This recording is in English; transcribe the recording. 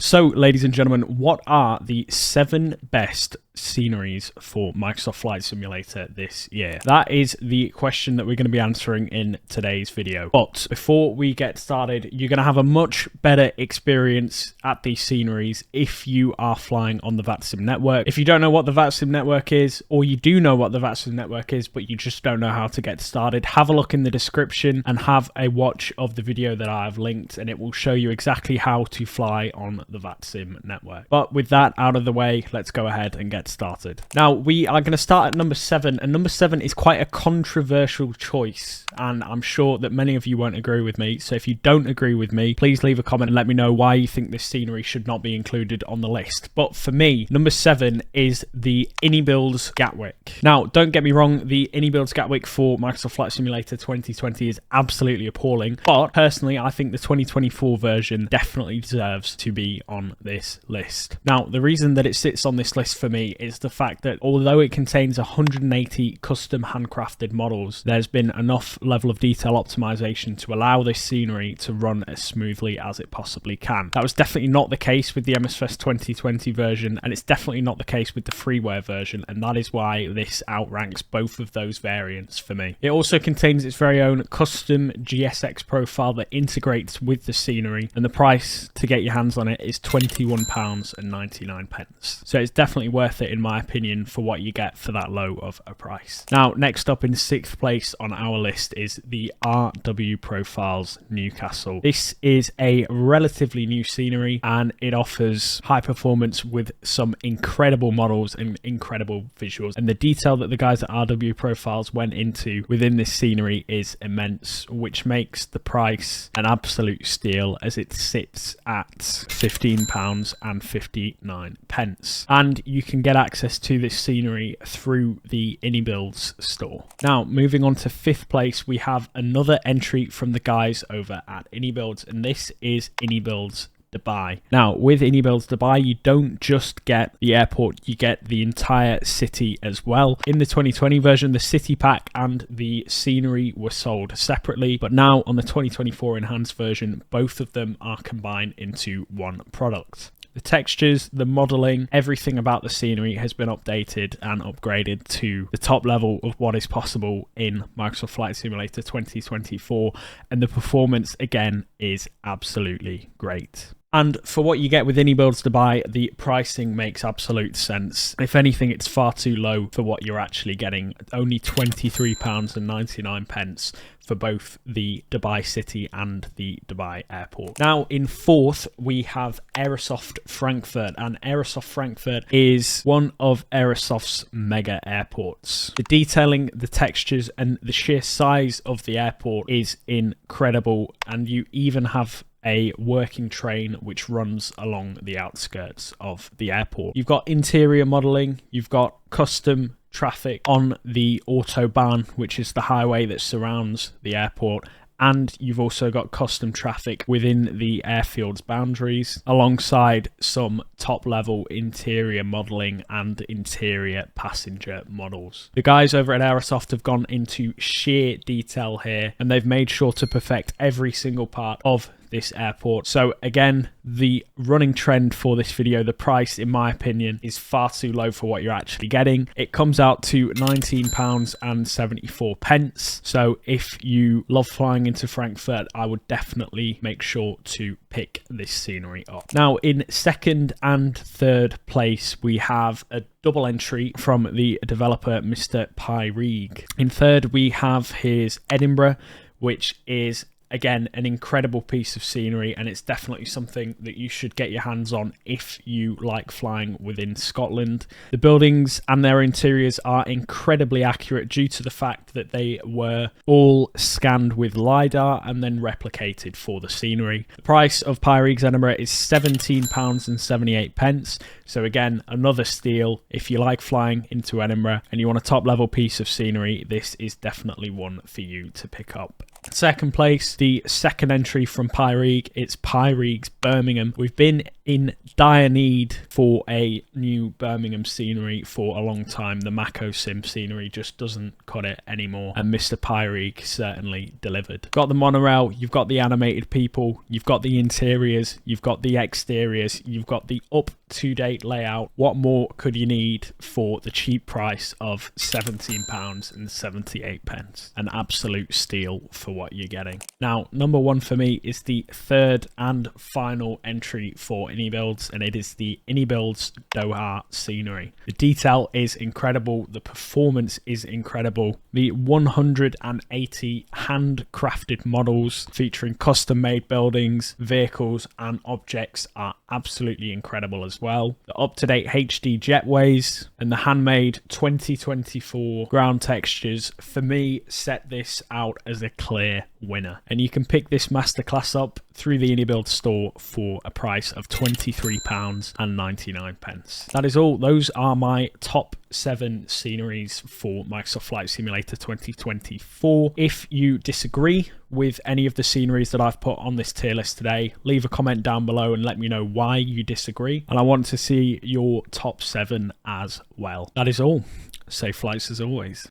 So, ladies and gentlemen, what are the 7 best sceneries for Microsoft Flight Simulator this year? That is the question that we're going to be answering in today's video. But before we get started, you're going to have a much better experience at these sceneries if you are flying on the VATSIM network. If you don't know what the VATSIM network is, or you do know what the VATSIM network is, but you just don't know how to get started, have a look in the description and have a watch of the video that I have linked, and it will show you exactly how to fly on the VATSIM network. But with that out of the way, let's go ahead and get started. Now, we are going to start at number 7, and number 7 is quite a controversial choice, and I'm sure that many of you won't agree with me. So if you don't agree with me, please leave a comment and let me know why you think this scenery should not be included on the list. But for me, number 7 is the iniBuilds Gatwick. Now, don't get me wrong, the iniBuilds Gatwick for Microsoft Flight Simulator 2020 is absolutely appalling, but personally, I think the 2024 version definitely deserves to be on this list. Now, the reason that it sits on this list for me is the fact that although it contains 180 custom handcrafted models, there's been enough level of detail optimization to allow this scenery to run as smoothly as it possibly can. That was definitely not the case with the MSFS 2020 version, and it's definitely not the case with the freeware version, and that is why this outranks both of those variants for me. It also contains its very own custom GSX profile that integrates with the scenery, and the price to get your hands on it is £21.99. So it's definitely worth it in my opinion for what you get for that low of a price. Now, next up in 6th place on our list is the RW Profiles Newcastle. This is a relatively new scenery, and it offers high performance with some incredible models and incredible visuals, and the detail that the guys at RW Profiles went into within this scenery is immense, which makes the price an absolute steal as it sits at £15.59, and you can get access to this scenery through the iniBuilds store. Now, moving on to 5th place, we have another entry from the guys over at iniBuilds, and this is iniBuilds Dubai. Now, with iniBuilds Dubai, you don't just get the airport, you get the entire city as well. In the 2020 version, the city pack and the scenery were sold separately, but now on the 2024 enhanced version, both of them are combined into one product. The textures, the modeling, everything about the scenery has been updated and upgraded to the top level of what is possible in Microsoft Flight Simulator 2024, and the performance again is absolutely great. And for what you get with iniBuilds Dubai, the pricing makes absolute sense. If anything, it's far too low for what you're actually getting. Only £23.99 for both the Dubai City and the Dubai Airport. Now, in 4th, we have Aerosoft Frankfurt, and Aerosoft Frankfurt is one of Aerosoft's mega airports. The detailing, the textures, and the sheer size of the airport is incredible, and you even have a working train which runs along the outskirts of the airport. You've got interior modeling, you've got custom traffic on the Autobahn, which is the highway that surrounds the airport, and you've also got custom traffic within the airfield's boundaries, alongside some top-level interior modelling and interior passenger models. The guys over at Aerosoft have gone into sheer detail here, and they've made sure to perfect every single part of this airport. So again, the running trend for this video, the price in my opinion is far too low for what you're actually getting. It comes out to £19.74. So if you love flying into Frankfurt, I would definitely make sure to pick this scenery up. Now, in 2nd and 3rd place, we have a double entry from the developer Mr. Pyreegue. In 3rd, we have his Edinburgh, which is again an incredible piece of scenery, and it's definitely something that you should get your hands on if you like flying within Scotland. The buildings and their interiors are incredibly accurate due to the fact that they were all scanned with LiDAR and then replicated for the scenery. The price of Pyreegue Edinburgh is £17.78. So again, another steal. If you like flying into Edinburgh and you want a top level piece of scenery, this is definitely one for you to pick up. 2nd place, the 2nd entry from Pyreegue, it's Pyreegue Birmingham. We've been in dire need for a new Birmingham scenery for a long time. The Mako Sim scenery just doesn't cut it anymore, and Mr. Pyreegue certainly delivered. Got the monorail, you've got the animated people, you've got the interiors, you've got the exteriors, you've got the up-to-date layout. What more could you need for the cheap price of £17.78? An absolute steal for what you're getting. Now, number one for me is the third and final entry for iniBuilds, and it is the iniBuilds Doha scenery. The detail is incredible, the performance is incredible. The 180 handcrafted models featuring custom-made buildings, vehicles and objects are absolutely incredible as well. The up-to-date HD jetways and the handmade 2024 ground textures, for me, set this out as a clear winner. And you can pick this masterclass up through the iniBuilds store for a price of £23.99. That is all. Those are my top 7 sceneries for Microsoft Flight Simulator 2024. If you disagree with any of the sceneries that I've put on this tier list today, leave a comment down below and let me know why you disagree. And I want to see your top 7 as well. That is all. Safe flights as always.